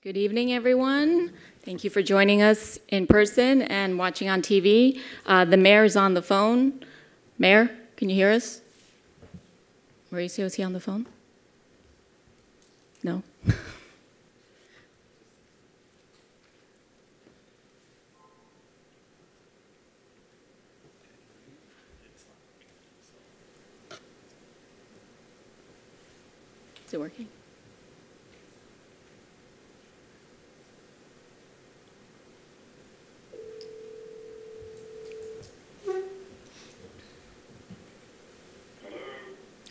Good evening, everyone. Thank you for joining us in person and watching on TV. The mayor's on the phone. Mayor, can you hear us? Mauricio, is he on the phone? No? Is it working?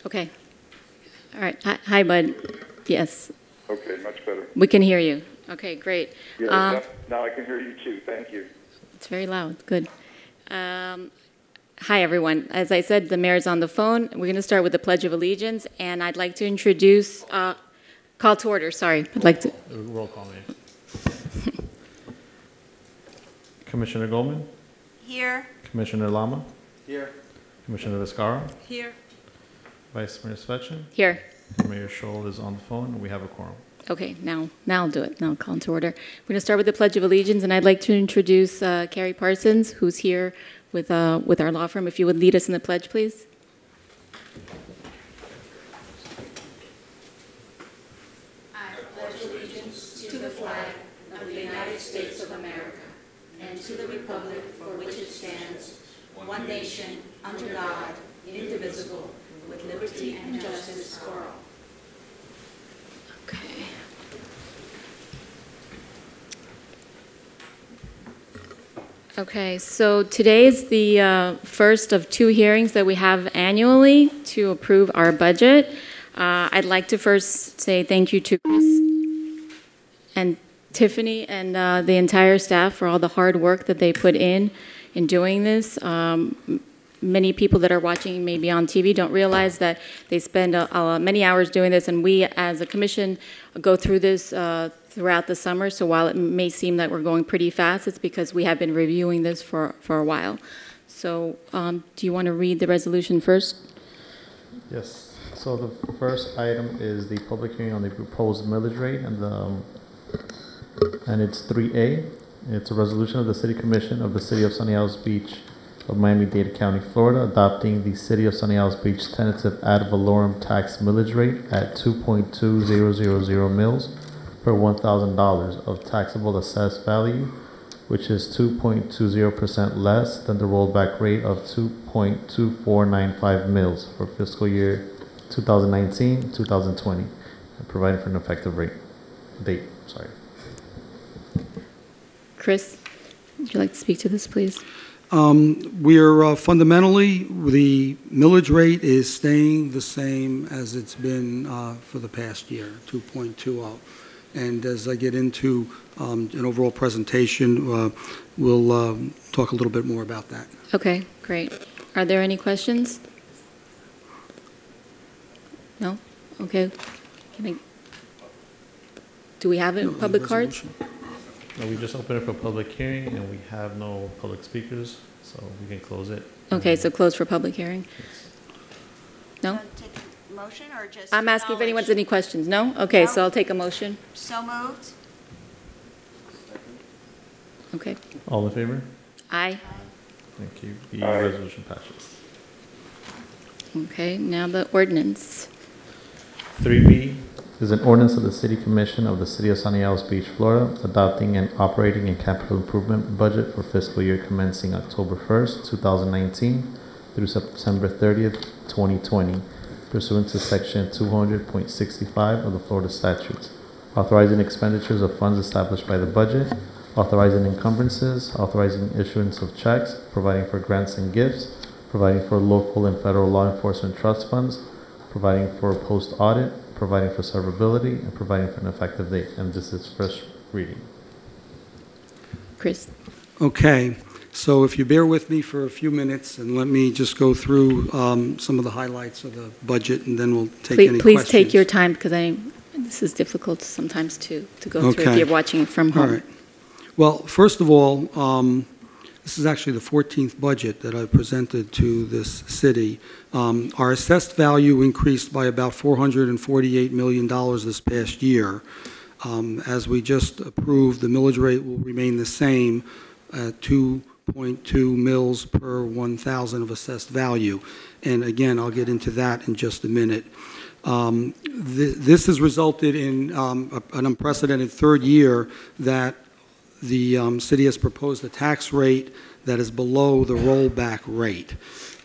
Okay. All right. Hi, bud. Yes. Okay, much better. We can hear you. Okay, great. Yeah, now I can hear you too. Thank you. It's very loud. Good. Hi, everyone. As I said, the mayor's on the phone. We're going to start with the Pledge of Allegiance, and I'd like to introduce, call to order, sorry. I'd like to. Roll call, Mayor. Commissioner Goldman? Here. Commissioner Lama? Here. Commissioner Vizcarra? Here. Vice Mayor Svechin? Here. Mayor Scholl is on the phone, and we have a quorum. Okay, now I'll do it. Now I'll call to order. We're going to start with the Pledge of Allegiance, and I'd like to introduce Carrie Parsons, who's here with our law firm. If you would lead us in the pledge, please. I pledge allegiance to the flag of the United States of America and to the republic for which it stands, one nation, under God, indivisible, with liberty and justice for all. Okay. Okay, so today is the first of two hearings that we have annually to approve our budget. I'd like to first say thank you to Chris and Tiffany and the entire staff for all the hard work that they put in doing this. Many people that are watching maybe on TV don't realize that they spend many hours doing this, and we as a commission go through this throughout the summer. So while it may seem that we're going pretty fast, it's because we have been reviewing this for a while. So do you want to read the resolution first? Yes. So the first item is the public hearing on the proposed millage rate, and it's 3A. It's a resolution of the City Commission of the City of Sunny Isles Beach of Miami-Dade County, Florida, adopting the City of Sunny Isles Beach tentative ad valorem tax millage rate at 2.2000 mils per $1,000 of taxable assessed value, which is 2.20% less than the rollback rate of 2.2495 mils for fiscal year 2019-2020, and providing for an effective date. Chris, would you like to speak to this, please? We're fundamentally, the millage rate is staying the same as it's been for the past year, 2.20. And as I get into an overall presentation, we'll talk a little bit more about that. Okay, great. Are there any questions? No? Okay. Do we have it in public cards? No, we just opened it for public hearing, and we have no public speakers, so we can close it. Okay, so close for public hearing? No? Take a motion or just I'm asking if anyone's acknowledge? any questions. No? Okay, No. so I'll take a motion. So moved. Okay. All in favor? Aye. Thank you. The Aye. resolution passes. Okay, now the ordinance. 3B is an ordinance of the City Commission of the City of Sunny Isles Beach, Florida, adopting an operating and capital improvement budget for fiscal year commencing October 1st, 2019 through September 30th, 2020, pursuant to Section 200.65 of the Florida statutes, authorizing expenditures of funds established by the budget, authorizing encumbrances, authorizing issuance of checks, providing for grants and gifts, providing for local and federal law enforcement trust funds, providing for post-audit, providing for severability, and providing for an effective date. And this is first reading. Chris. Okay, so if you bear with me for a few minutes, and let me just go through some of the highlights of the budget, and then we'll take any questions. Please take your time, because this is difficult sometimes to go through if you're watching from home. All right. Well, first of all, this is actually the 14th budget that I've presented to this city. Our assessed value increased by about $448 million this past year. As we just approved, the millage rate will remain the same at 2.2 mils per 1,000 of assessed value. And again, I'll get into that in just a minute. This has resulted in an unprecedented third year that the city has proposed a tax rate that is below the rollback rate.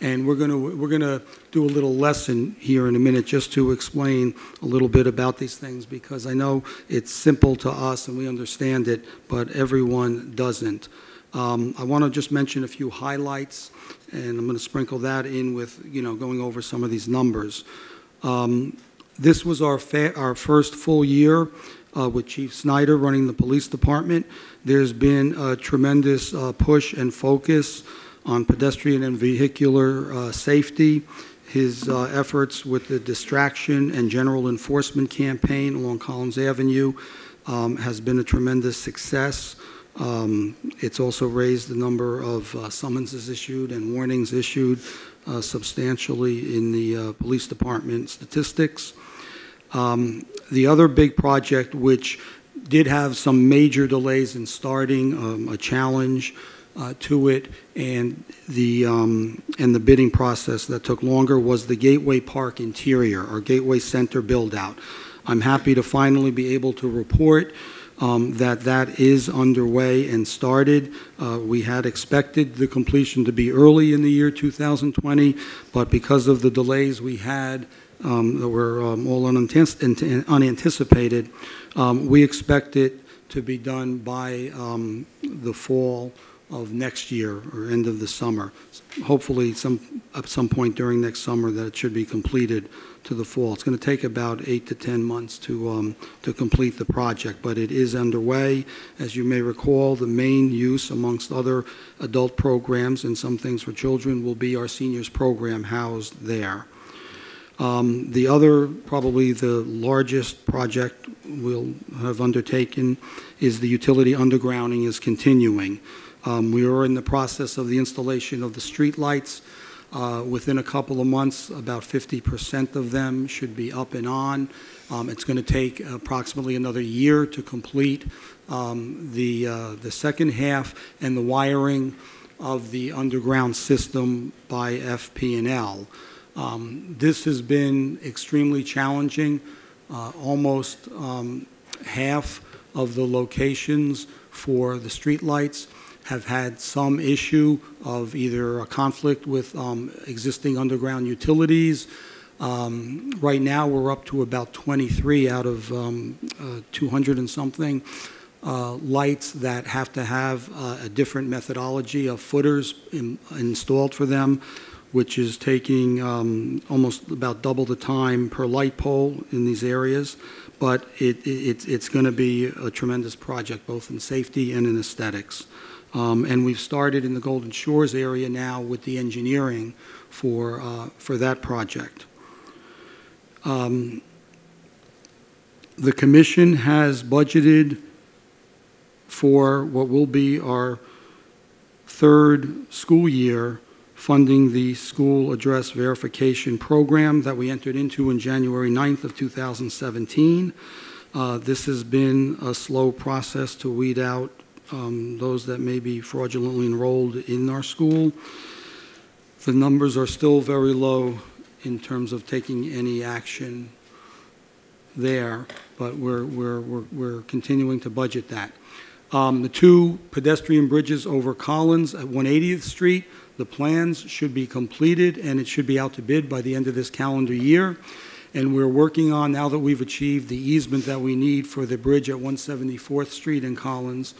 And we're going to do a little lesson here in a minute just to explain a little bit about these things, because I know it's simple to us and we understand it, but everyone doesn't. I want to just mention a few highlights, and I'm going to sprinkle that in with, going over some of these numbers. This was our first full year with Chief Snyder running the police department. There's been a tremendous push and focus on pedestrian and vehicular safety. His efforts with the distraction and general enforcement campaign along Collins Avenue has been a tremendous success. It's also raised the number of summonses issued and warnings issued substantially in the police department statistics. The other big project, which did have some major delays in starting, a challenge to it, and the bidding process that took longer, was the Gateway Park interior, or Gateway Center build-out. I'm happy to finally be able to report that is underway and started. We had expected the completion to be early in the year 2020, but because of the delays we had that were all unanticipated, we expect it to be done by the fall of next year or end of the summer. Hopefully at some point during next summer that it should be completed to the fall. It's going to take about 8 to 10 months to complete the project, but it is underway. As you may recall, the main use amongst other adult programs and some things for children will be our seniors program housed there. The other, probably the largest project we'll have undertaken is the utility undergrounding is continuing. We are in the process of the installation of the street lights. Within a couple of months, about 50% of them should be up and on. It's going to take approximately another year to complete the second half and the wiring of the underground system by FP&L. This has been extremely challenging. Almost half of the locations for the street lights have had some issue of either a conflict with existing underground utilities. Right now we're up to about 23 out of 200 and something lights that have to have a different methodology of footers installed for them, which is taking almost about double the time per light pole in these areas. But it's going to be a tremendous project, both in safety and in aesthetics. And we've started in the Golden Shores area now with the engineering for that project. The commission has budgeted for what will be our third school year funding the school address verification program that we entered into in January 9th of 2017. This has been a slow process to weed out those that may be fraudulently enrolled in our school. The numbers are still very low in terms of taking any action there, but we're continuing to budget that. The two pedestrian bridges over Collins at 180th Street, the plans should be completed and it should be out to bid by the end of this calendar year. And we're working on, now that we've achieved the easement that we need for the bridge at 174th Street in Collins,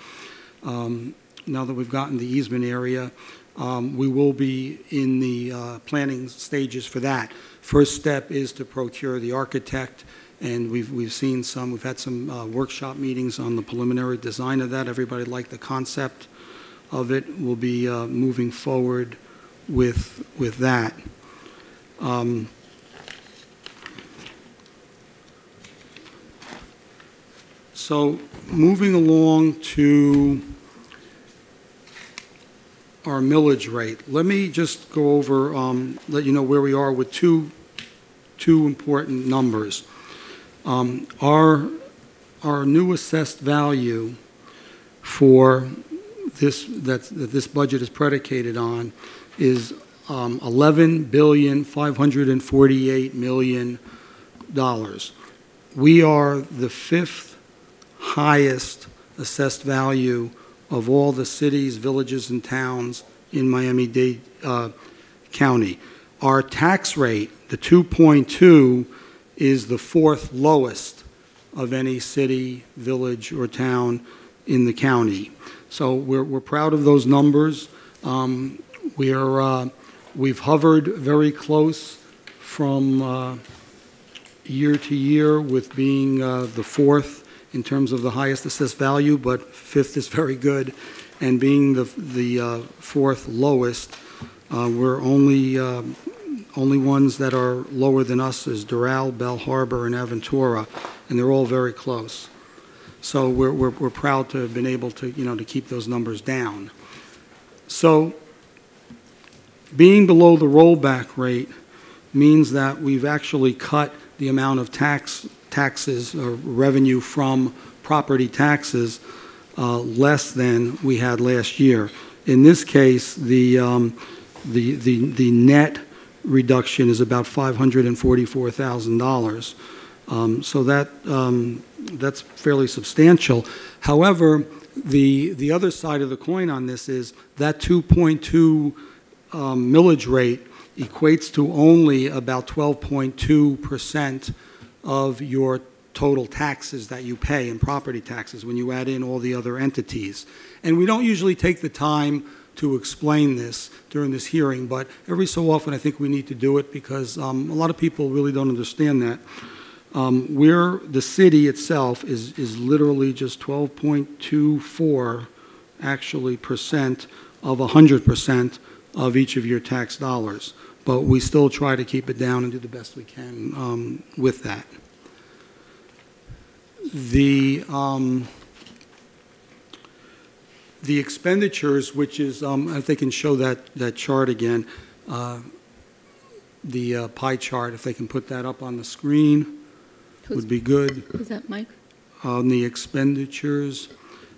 now that we've gotten the easement area, we will be in the planning stages for that. First step is to procure the architect, and we've had some workshop meetings on the preliminary design of that. Everybody liked the concept of it. We'll be moving forward with that. So moving along to our millage rate, let me just go over, let you know where we are with two important numbers. Our our new assessed value for this, that this budget is predicated on, is $11,548,000,000. We are the fifth highest assessed value of all the cities, villages, and towns in Miami-Dade County. Our tax rate, the 2.2, is the fourth lowest of any city, village, or town in the county. So we're proud of those numbers. We've hovered very close from year to year with being the fourth in terms of the highest assessed value, but fifth is very good. And being the fourth lowest, we're only ones that are lower than us is Doral, Bell Harbor, and Aventura, and they're all very close. So we're proud to have been able to, to keep those numbers down. So being below the rollback rate means that we've actually cut the amount of taxes or revenue from property taxes less than we had last year. In this case, the net reduction is about $544,000. So that's fairly substantial. However, the other side of the coin on this is that 2.2 millage rate equates to only about 12.2% of your total taxes that you pay in property taxes when you add in all the other entities. And we don't usually take the time to explain this during this hearing, but every so often I think we need to do it because a lot of people really don't understand that. The city itself is literally just 12.24 actually percent of 100% of each of your tax dollars. But we still try to keep it down and do the best we can with that. The expenditures, which is, if they can show that chart again, the pie chart, if they can put that up on the screen, would be good. Is that Mike? On the expenditures.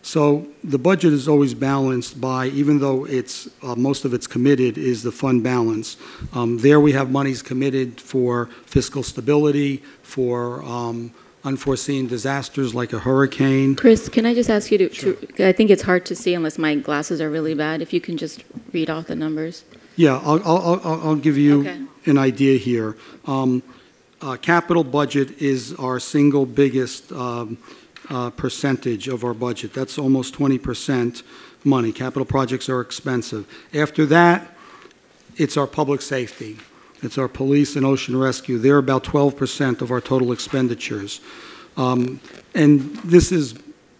So the budget is always balanced by, even though it's most of it's committed, is the fund balance. There we have monies committed for fiscal stability, for unforeseen disasters like a hurricane. Chris, can I just ask you to, Sure. I think it's hard to see unless my glasses are really bad, if you can just read off the numbers. Yeah, I'll give you Okay. an idea here. Capital budget is our single biggest percentage of our budget. That's almost 20% money. Capital projects are expensive. After that, it's our public safety. It's our police and ocean rescue. They're about 12% of our total expenditures. And this is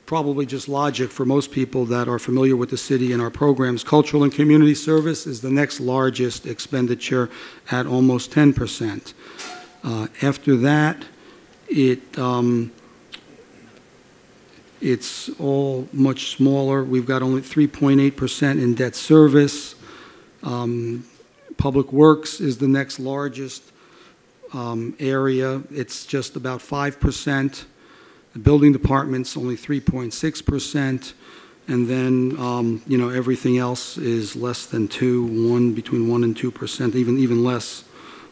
probably just logic for most people that are familiar with the city and our programs. Cultural and community service is the next largest expenditure at almost 10%. After that, it's all much smaller. We've got only 3.8% in debt service. Public Works is the next largest area. It's just about 5%. The building department's only 3.6%. And then, everything else is less than between 1 and 2%, even less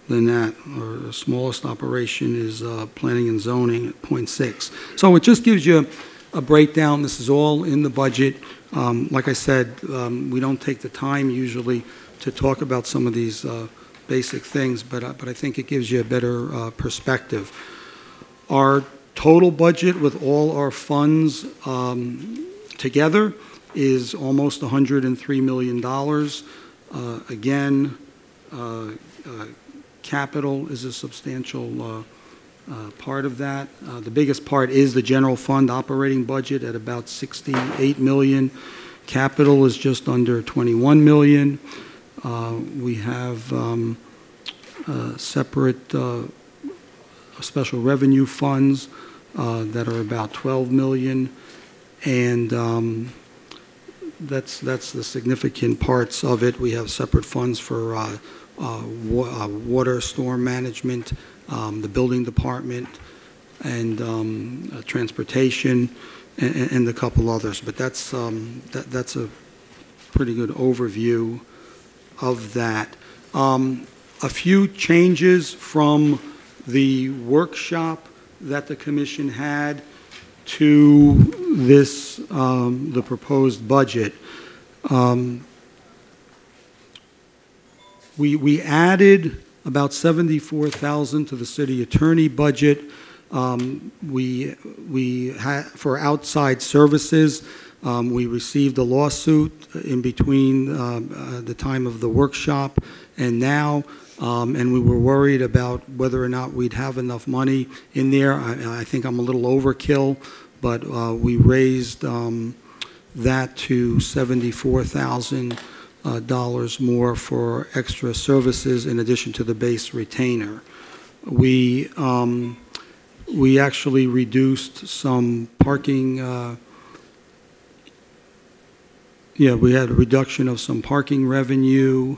than that. Our smallest operation is planning and zoning at 0.6. So it just gives you a breakdown. This is all in the budget. Like I said, we don't take the time usually to talk about some of these basic things, but I think it gives you a better perspective. Our total budget with all our funds together is almost $103 million. Again, capital is a substantial part of that. The biggest part is the general fund operating budget at about $68 million. Capital is just under $21 million. We have separate special revenue funds that are about $12 million, and that's the significant parts of it. We have separate funds for water storm management, the building department, and transportation, and a couple others. But that's a pretty good overview of that. A few changes from the workshop that the commission had to this, the proposed budget. We added about $74,000 to the city attorney budget. We had, for outside services, we received a lawsuit in between the time of the workshop and now, and we were worried about whether or not we'd have enough money in there. I think I'm a little overkill, but we raised that to $74,000 more for extra services in addition to the base retainer. We actually reduced some parking. We had a reduction of some parking revenue.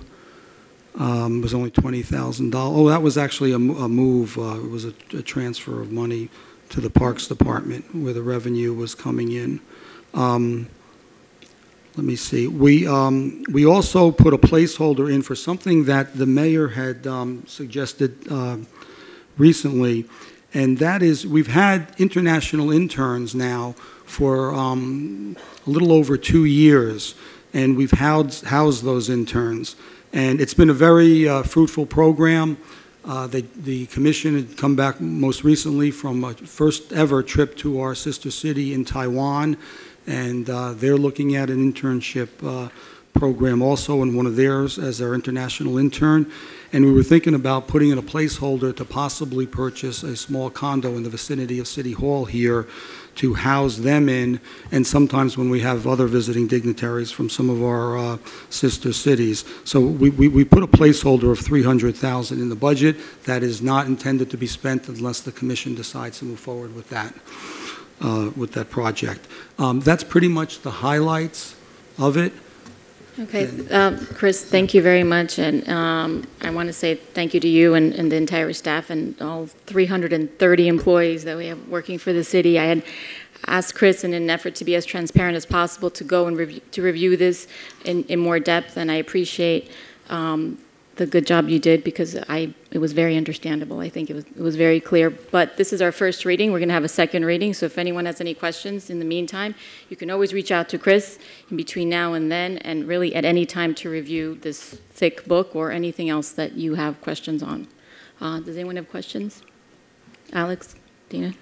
It was only $20,000. Oh, that was actually a move. It was a transfer of money to the Parks Department where the revenue was coming in. Let me see. We also put a placeholder in for something that the mayor had suggested recently, and that is we've had international interns now for a little over 2 years, and we've housed those interns. And it's been a very fruitful program. The commission had come back most recently from a first ever trip to our sister city in Taiwan, and they're looking at an internship program also in one of theirs as their international intern. And we were thinking about putting in a placeholder to possibly purchase a small condo in the vicinity of City Hall here to house them in, and sometimes when we have other visiting dignitaries from some of our sister cities. So we put a placeholder of $300,000 in the budget that is not intended to be spent unless the commission decides to move forward with that project. That's pretty much the highlights of it. Okay, Chris, thank you very much, and I want to say thank you to you and the entire staff and all 330 employees that we have working for the city. I had asked Chris in an effort to be as transparent as possible to go and review this in more depth, and I appreciate the good job you did because it was very understandable. I think it was very clear. But this is our first reading. We're going to have a second reading. So if anyone has any questions in the meantime, you can always reach out to Chris in between now and then, and really at any time to review this thick book or anything else that you have questions on. Does anyone have questions? Alex, Dina?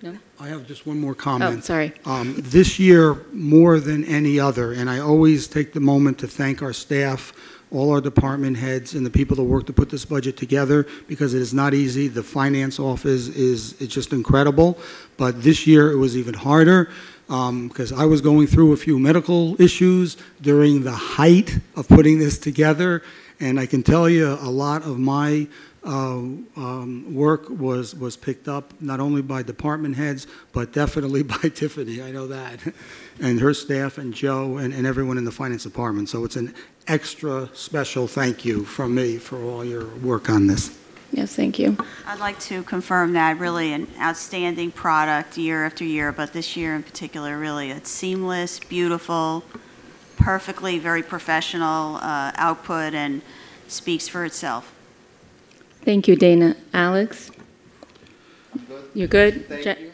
No? I have just one more comment. Oh, sorry. This year, more than any other, and I always take the moment to thank our staff, all our department heads, and the people that work to put this budget together, because it is not easy. The finance office it's just incredible. But this year it was even harder because I was going through a few medical issues during the height of putting this together, and I can tell you a lot of my work was picked up not only by department heads, but definitely by Tiffany, I know that, and her staff, and Joe, and everyone in the finance department. So it's an extra special thank you from me for all your work on this. Yes, thank you. I'd like to confirm that really an outstanding product year after year, but this year in particular, really, it's seamless, beautiful, perfectly, very professional output, and speaks for itself. Thank you, Dana. Alex? I'm good. You're good? Thank you.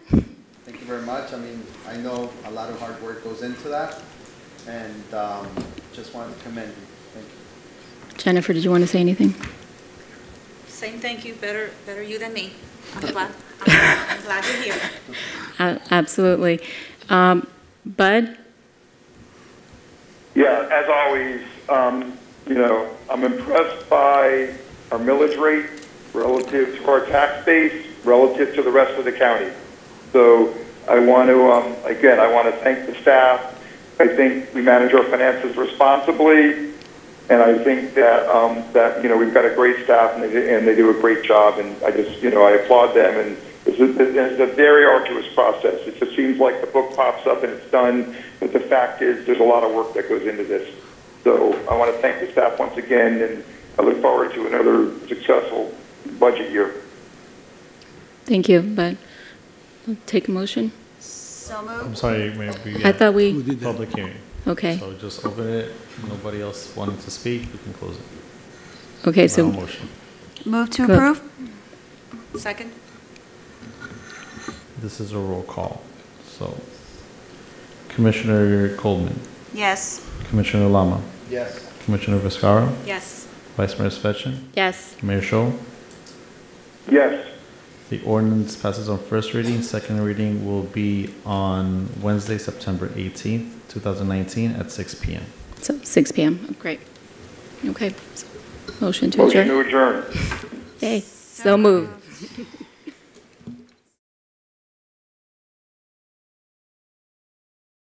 Thank you very much. I mean, I know a lot of hard work goes into that, and just wanted to commend you. Thank you. Jennifer, did you want to say anything? Same thank you, better you than me. I'm glad you're here. Absolutely. Bud? Yeah, as always, I'm impressed by our millage rate relative to our tax base, relative to the rest of the county. So I want to, again, I want to thank the staff. I think we manage our finances responsibly, and I think that we've got a great staff and they do a great job. And I just I applaud them. And it's a very arduous process. It just seems like the book pops up and it's done, but the fact is there's a lot of work that goes into this. So I want to thank the staff once again, and I look forward to another successful budget year. Thank you, Bud. Take a motion. So I'm moved. sorry, maybe. I thought Who we, did that? Public hearing. okay. So just open it. Nobody else wanting to speak, we can close it. Okay, Now so, motion. Move to Good. approve? Second? This is a roll call. So Commissioner Coleman, Yes. Commissioner Lama, Yes. Commissioner Viscara, Yes. Vice Mayor Svechin, yes. Mayor Scholl. Yes. The ordinance passes on first reading. Second reading will be on Wednesday, September 18th, 2019 at 6 p.m. So 6 p.m., great. Okay, so motion to Motion adjourn. to adjourn. Okay, so moved.